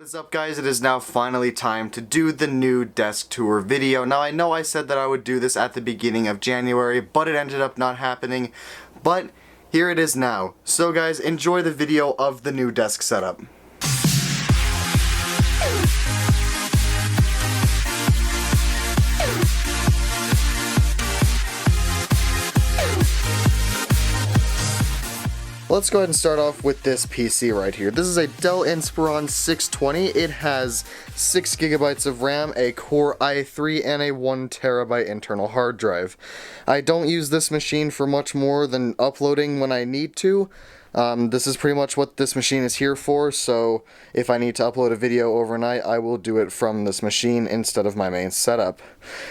What is up, guys? It is now finally time to do the new desk tour video. Now I know I said that I would do this at the beginning of January, but it ended up not happening. But here it is now. So guys, enjoy the video of the new desk setup. Let's go ahead and start off with this PC right here. This is a Dell Inspiron 620. It has 6 GB of RAM, a Core i3, and a 1 TB internal hard drive. I don't use this machine for much more than uploading when I need to. This is pretty much what this machine is here for, so if I need to upload a video overnight, I will do it from this machine instead of my main setup.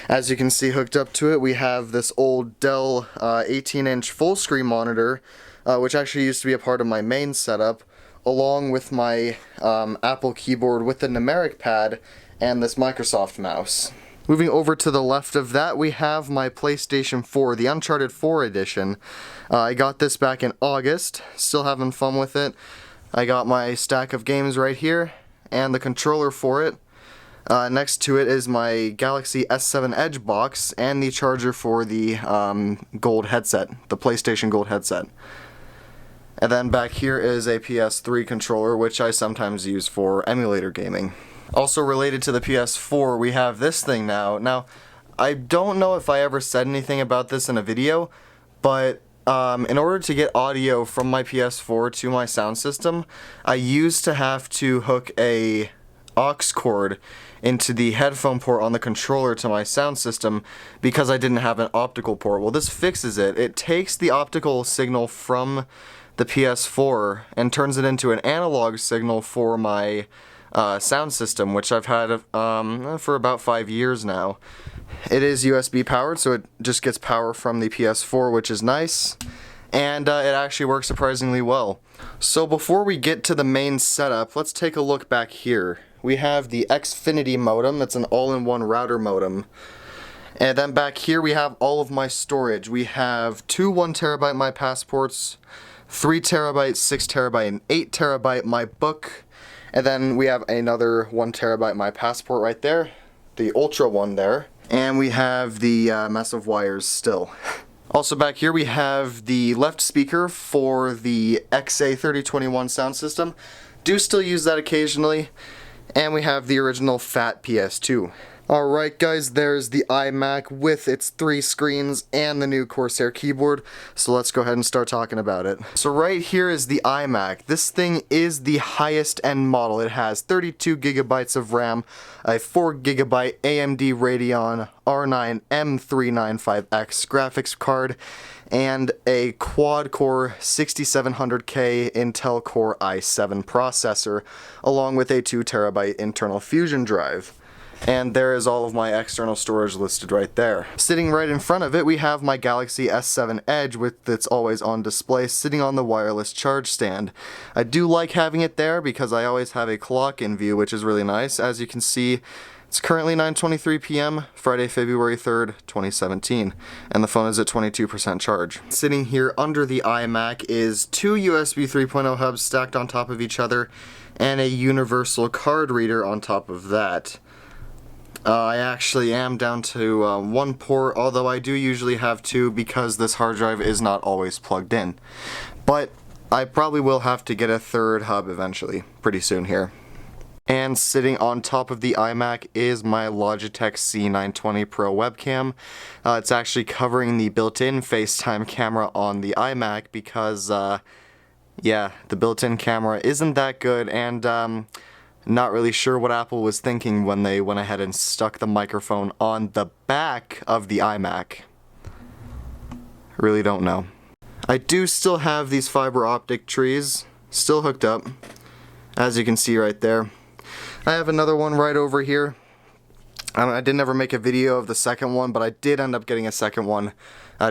As you can see, hooked up to it, we have this old Dell 18-inch full screen monitor, which actually used to be a part of my main setup, along with my Apple keyboard with the numeric pad and this Microsoft mouse. Moving over to the left of that, we have my PlayStation 4, the Uncharted 4 edition. I got this back in August, still having fun with it. I got my stack of games right here, and the controller for it. Next to it is my Galaxy S7 Edge box, and the charger for the Gold headset, the PlayStation Gold headset. And then back here is a PS3 controller, which I sometimes use for emulator gaming. Also related to the PS4, we have this thing now. Now, I don't know if I ever said anything about this in a video, but in order to get audio from my PS4 to my sound system, I used to have to hook a aux cord into the headphone port on the controller to my sound system because I didn't have an optical port. Well, this fixes it. It takes the optical signal from the PS4 and turns it into an analog signal for my sound system, which I've had for about 5 years now. It is USB powered, so it just gets power from the PS4, which is nice, and it actually works surprisingly well. So before we get to the main setup, let's take a look back here. We have the Xfinity modem. That's an all-in-one router modem. And then back here we have all of my storage. We have 2 1 TB My Passports, 3 TB, 6 TB, and 8 TB My Book. And then we have another 1 TB My Passport right there, the Ultra one there. And we have the mess of wires still. Also back here we have the left speaker for the XA3021 sound system. Do still use that occasionally. And we have the original fat PS2. Alright guys, there's the iMac with its 3 screens and the new Corsair keyboard, so let's go ahead and start talking about it. So right here is the iMac. This thing is the highest end model. It has 32 GB of RAM, a 4 GB AMD Radeon R9 M395X graphics card, and a quad-core 6700K Intel Core i7 processor, along with a 2 TB internal fusion drive. And there is all of my external storage listed right there. Sitting right in front of it, we have my Galaxy S7 Edge with its always-on display sitting on the wireless charge stand. I do like having it there because I always have a clock in view, which is really nice. As you can see, it's currently 9:23 p.m., Friday, February 3rd, 2017, and the phone is at 22% charge. Sitting here under the iMac is 2 USB 3.0 hubs stacked on top of each other, and a universal card reader on top of that. I actually am down to 1 port, although I do usually have 2 because this hard drive is not always plugged in. But I probably will have to get a 3rd hub eventually, pretty soon here. And sitting on top of the iMac is my Logitech C920 Pro webcam. It's actually covering the built-in FaceTime camera on the iMac because, yeah, the built-in camera isn't that good, and not really sure what Apple was thinking when they went ahead and stuck the microphone on the back of the iMac. Really don't know. I do still have these fiber optic trees still hooked up, as you can see right there. I have another one right over here. I didn't ever make a video of the second one, but I did end up getting a second one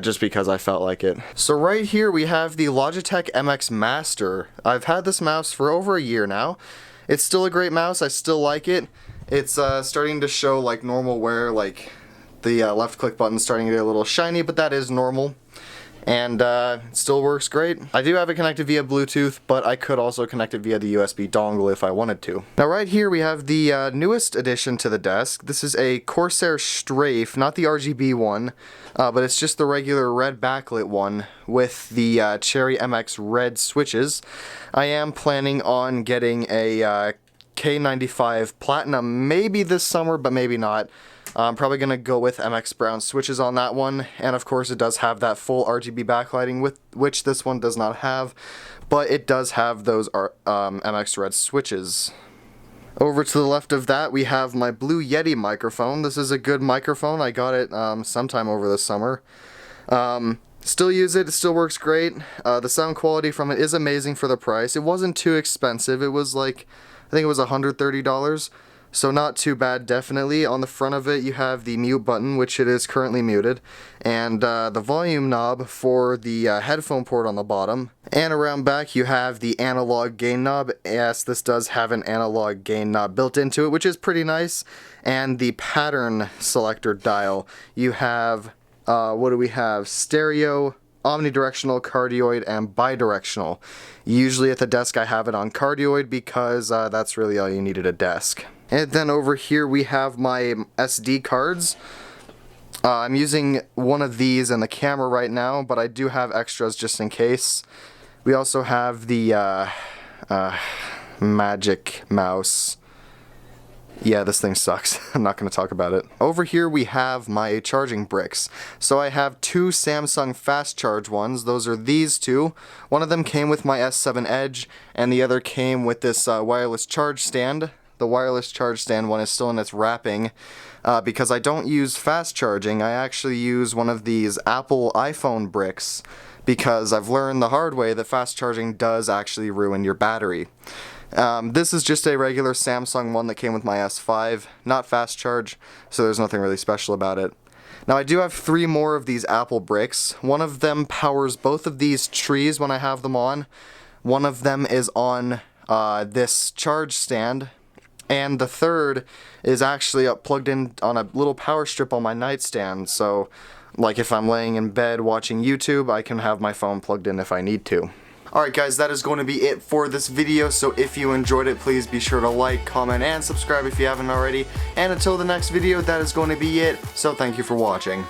just because I felt like it. So right here we have the Logitech MX Master. I've had this mouse for over a year now. It's still a great mouse, I still like it. It's starting to show like normal wear, like the left click button's starting to get a little shiny, but that is normal. and it still works great. I do have it connected via Bluetooth, but I could also connect it via the USB dongle if I wanted to. Now right here we have the newest addition to the desk. This is a Corsair Strafe, not the RGB one, but it's just the regular red backlit one with the Cherry MX red switches. I am planning on getting a K95 Platinum maybe this summer, but maybe not. I'm probably going to go with MX Brown switches on that one, and of course it does have that full RGB backlighting, with which this one does not have, but it does have those MX Red switches. Over to the left of that we have my Blue Yeti microphone. This is a good microphone. I got it sometime over the summer. Still use it still works great. The sound quality from it is amazing for the price. It wasn't too expensive. It was like, I think it was $130. So not too bad, definitely. On the front of it you have the mute button, which it is currently muted, and the volume knob for the headphone port on the bottom. And around back you have the analog gain knob. Yes, this does have an analog gain knob built into it, which is pretty nice. And the pattern selector dial. You have, what do we have? Stereo, omnidirectional, cardioid, and bidirectional. Usually at the desk I have it on cardioid because that's really all you need at a desk. And then over here we have my SD cards. I'm using one of these in the camera right now, but I do have extras just in case. We also have the Magic Mouse. Yeah, this thing sucks. I'm not going to talk about it. Over here we have my charging bricks. So I have two Samsung fast charge ones. Those are these two. One of them came with my S7 Edge, and the other came with this wireless charge stand. The wireless charge stand one is still in its wrapping because I don't use fast charging. I actually use one of these Apple iPhone bricks because I've learned the hard way that fast charging does actually ruin your battery. This is just a regular Samsung one that came with my S5, not fast charge, so there's nothing really special about it. Now I do have 3 more of these Apple bricks. One of them powers both of these trees when I have them on. One of them is on this charge stand. And the third is actually plugged in on a little power strip on my nightstand, so like if I'm laying in bed watching YouTube, I can have my phone plugged in if I need to. Alright guys, that is going to be it for this video, so if you enjoyed it, please be sure to like, comment, and subscribe if you haven't already. And until the next video, that is going to be it, so thank you for watching.